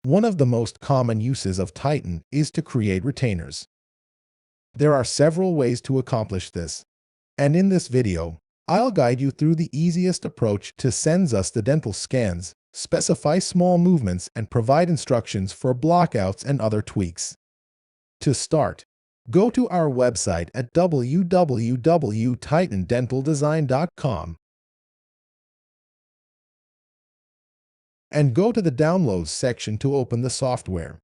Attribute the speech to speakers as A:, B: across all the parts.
A: One of the most common uses of Titan is to create retainers. There are several ways to accomplish this, and in this video, I'll guide you through the easiest approach to send us the dental scans, specify small movements, and provide instructions for blockouts and other tweaks. To start, go to our website at www.titandentaldesign.com and go to the Downloads section to open the software.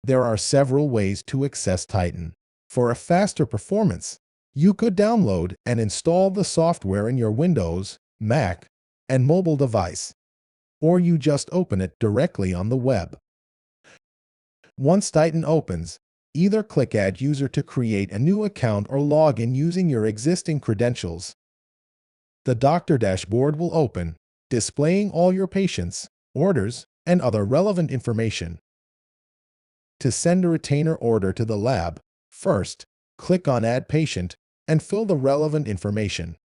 A: There are several ways to access Titan. For a faster performance, you could download and install the software in your Windows, Mac, and mobile device, or you just open it directly on the web. Once Titan opens, either click Add User to create a new account or log in using your existing credentials. The doctor dashboard will open, displaying all your patients, orders, and other relevant information. To send a retainer order to the lab, first, click on Add Patient and fill the relevant information.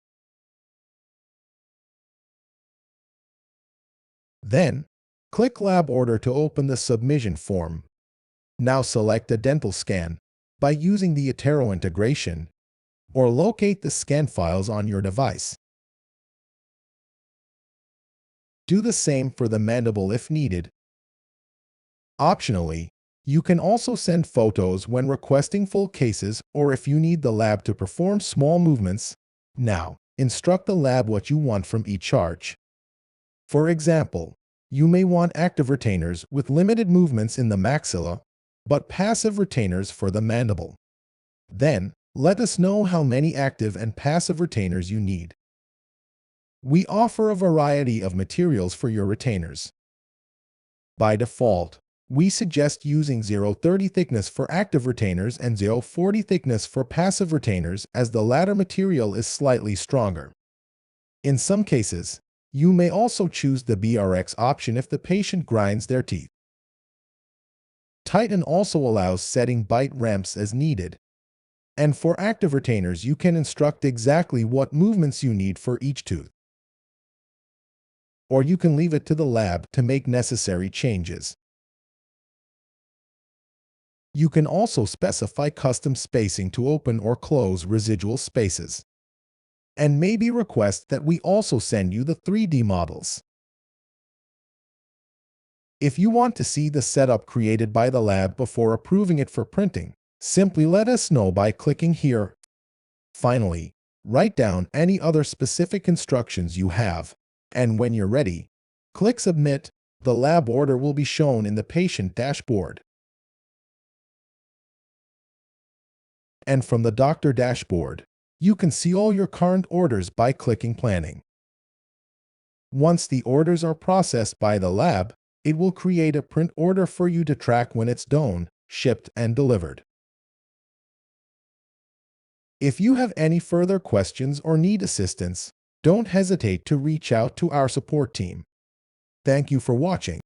A: Then, click Lab Order to open the submission form. Now select a dental scan by using the Atero integration, or locate the scan files on your device. Do the same for the mandible if needed. Optionally, you can also send photos when requesting full cases or if you need the lab to perform small movements. Now, instruct the lab what you want from each charge. For example, you may want active retainers with limited movements in the maxilla, but passive retainers for the mandible. Then, let us know how many active and passive retainers you need. We offer a variety of materials for your retainers. By default, we suggest using 0.30 thickness for active retainers and 0.40 thickness for passive retainers, as the latter material is slightly stronger. In some cases, you may also choose the BRX option if the patient grinds their teeth. Titan also allows setting bite ramps as needed. And for active retainers, you can instruct exactly what movements you need for each tooth. Or you can leave it to the lab to make necessary changes. You can also specify custom spacing to open or close residual spaces. And maybe request that we also send you the 3D models. If you want to see the setup created by the lab before approving it for printing, simply let us know by clicking here. Finally, write down any other specific instructions you have, and when you're ready, click Submit. The lab order will be shown in the patient dashboard. And from the doctor dashboard, you can see all your current orders by clicking Planning. Once the orders are processed by the lab, it will create a print order for you to track when it's done, shipped, and delivered. If you have any further questions or need assistance, don't hesitate to reach out to our support team. Thank you for watching.